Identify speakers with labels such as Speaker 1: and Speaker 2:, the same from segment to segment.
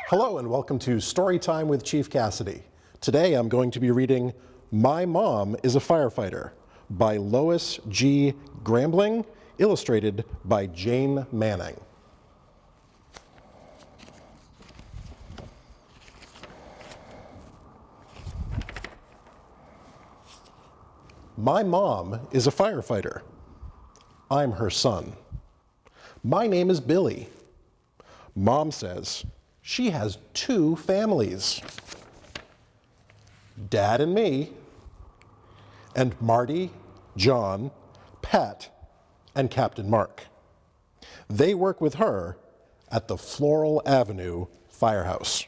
Speaker 1: Hello and welcome to Storytime with Chief Cassidy. Today I'm going to be reading My Mom is a Firefighter by Lois G. Grambling, illustrated by Jane Manning. My mom is a firefighter. I'm her son. My name is Billy. Mom says she has 2 families. Dad and me, and Marty, John, Pat, and Captain Mark. They work with her at the Floral Avenue Firehouse.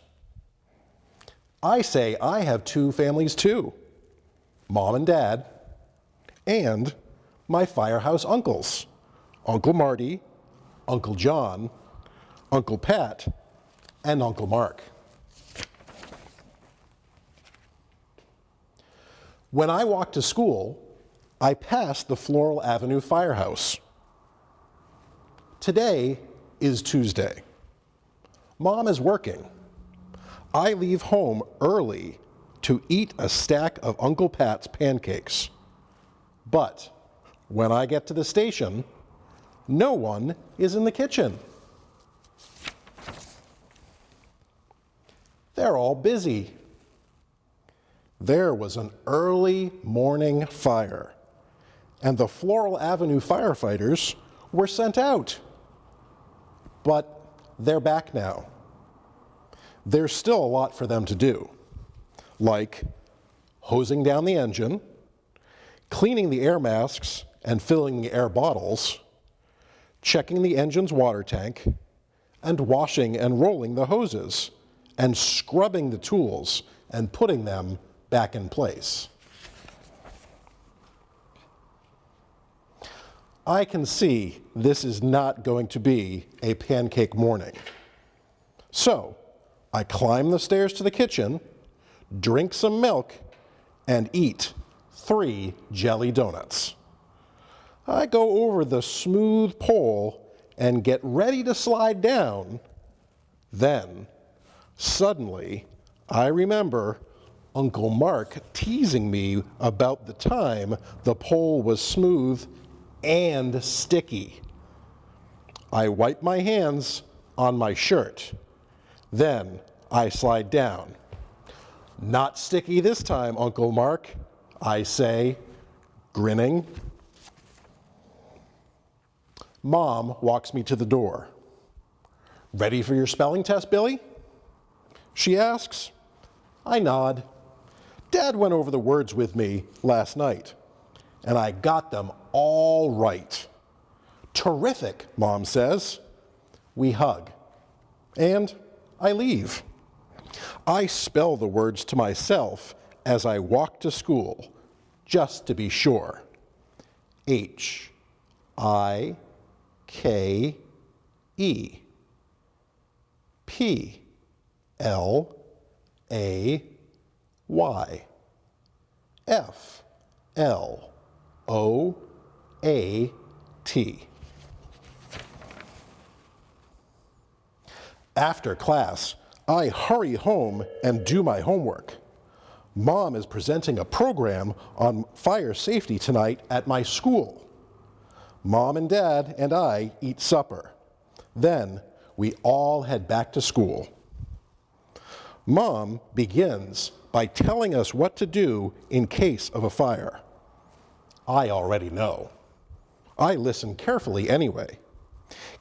Speaker 1: I say I have 2 families too, Mom and Dad, and my firehouse uncles, Uncle Marty, Uncle John, Uncle Pat, and Uncle Mark. When I walk to school, I pass the Floral Avenue Firehouse. Today is Tuesday. Mom is working. I leave home early to eat a stack of Uncle Pat's pancakes. But when I get to the station, no one is in the kitchen. They're all busy. There was an early morning fire, and the Floral Avenue firefighters were sent out. But they're back now. There's still a lot for them to do, like hosing down the engine, cleaning the air masks and filling the air bottles, checking the engine's water tank, and washing and rolling the hoses, and scrubbing the tools and putting them back in place. I can see this is not going to be a pancake morning. So I climb the stairs to the kitchen, drink some milk, and eat 3 jelly donuts. I go over the smooth pole and get ready to slide down. Then, suddenly, I remember Uncle Mark teasing me about the time the pole was smooth and sticky. I wipe my hands on my shirt. Then I slide down. Not sticky this time, Uncle Mark, I say, grinning. Mom walks me to the door. Ready for your spelling test, Billy? She asks. I nod. Dad went over the words with me last night, and I got them all right. Terrific, Mom says. We hug, and I leave. I spell the words to myself as I walk to school, just to be sure. H-I-K-E. P-L-A-Y. F-L-O-A-T. After class, I hurry home and do my homework. Mom is presenting a program on fire safety tonight at my school. Mom and Dad and I eat supper. Then we all head back to school. Mom begins by telling us what to do in case of a fire. I already know. I listen carefully anyway.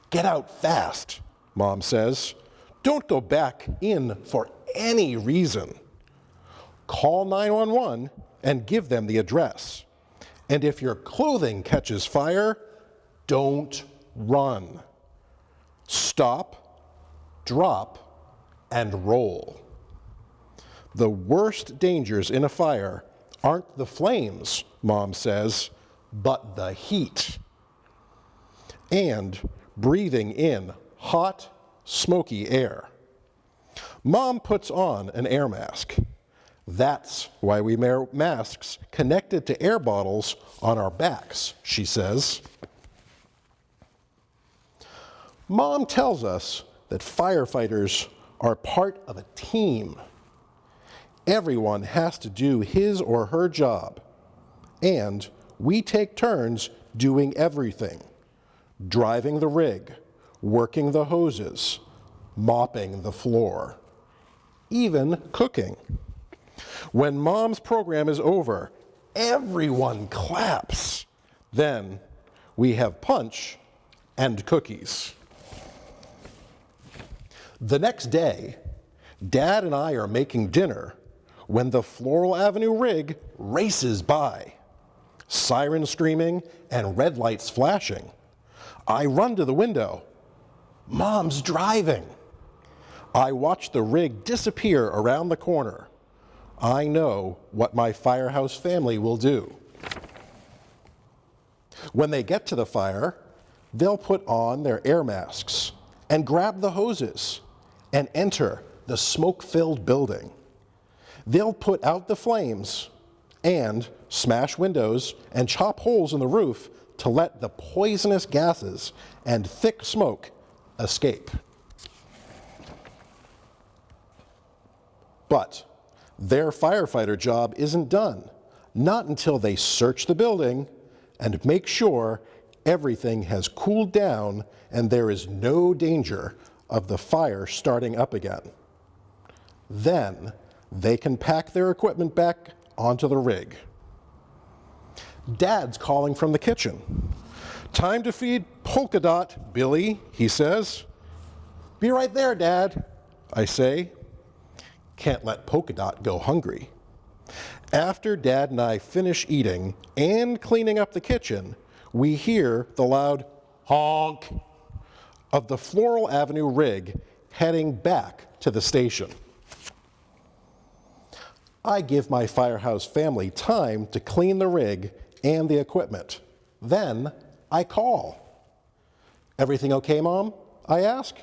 Speaker 1: Get out fast, Mom says. Don't go back in for any reason. Call 911 and give them the address. And if your clothing catches fire, don't run. Stop, drop, and roll. The worst dangers in a fire aren't the flames, Mom says, but the heat. And breathing in hot, smoky air. Mom puts on an air mask. That's why we wear masks connected to air bottles on our backs, she says. Mom tells us that firefighters are part of a team. Everyone has to do his or her job, and we take turns doing everything: driving the rig, working the hoses, mopping the floor, even cooking. When Mom's program is over, everyone claps. Then we have punch and cookies. The next day, Dad and I are making dinner when the Floral Avenue rig races by. Sirens screaming and red lights flashing. I run to the window. Mom's driving. I watch the rig disappear around the corner. I know what my firehouse family will do. When they get to the fire, they'll put on their air masks and grab the hoses and enter the smoke-filled building. They'll put out the flames and smash windows and chop holes in the roof to let the poisonous gases and thick smoke escape. But their firefighter job isn't done, not until they search the building and make sure everything has cooled down and there is no danger of the fire starting up again. Then they can pack their equipment back onto the rig. Dad's calling from the kitchen. "Time to feed Polka Dot, Billy," he says. "Be right there, Dad," I say. Can't let Polka Dot go hungry. After Dad and I finish eating and cleaning up the kitchen, we hear the loud honk of the Floral Avenue rig heading back to the station. I give my firehouse family time to clean the rig and the equipment. Then I call. "Everything okay, Mom?" I ask.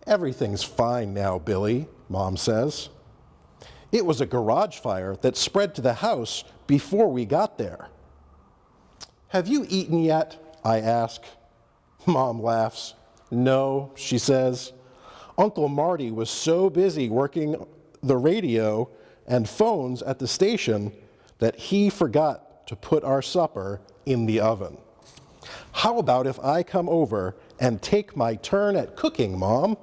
Speaker 1: "Everything's fine now, Billy," Mom says. "It was a garage fire that spread to the house before we got there." "Have you eaten yet?" I ask. Mom laughs. "No," she says. "Uncle Marty was so busy working the radio and phones at the station that he forgot to put our supper in the oven. How about if I come over and take my turn at cooking, Mom?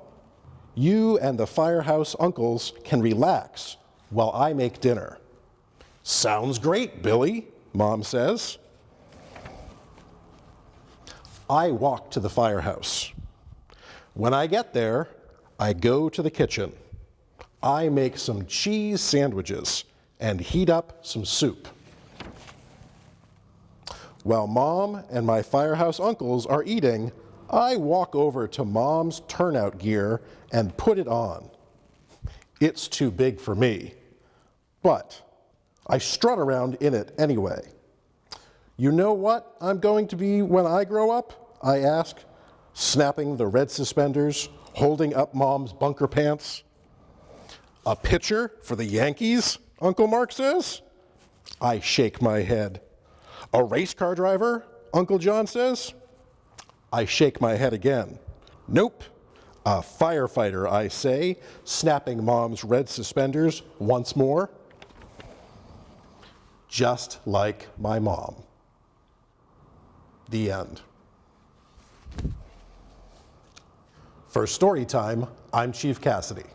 Speaker 1: You and the firehouse uncles can relax while I make dinner." "Sounds great, Billy," Mom says. I walk to the firehouse. When I get there, I go to the kitchen. I make some cheese sandwiches and heat up some soup. While Mom and my firehouse uncles are eating, I walk over to Mom's turnout gear and put it on. It's too big for me, but I strut around in it anyway. "You know what I'm going to be when I grow up?" I ask, snapping the red suspenders, holding up Mom's bunker pants. "A pitcher for the Yankees?" Uncle Mark says. I shake my head. "A race car driver?" Uncle John says. I shake my head again. "Nope. A firefighter," I say, snapping Mom's red suspenders once more. Just like my mom. The end. For Storytime, I'm Chief Cassidy.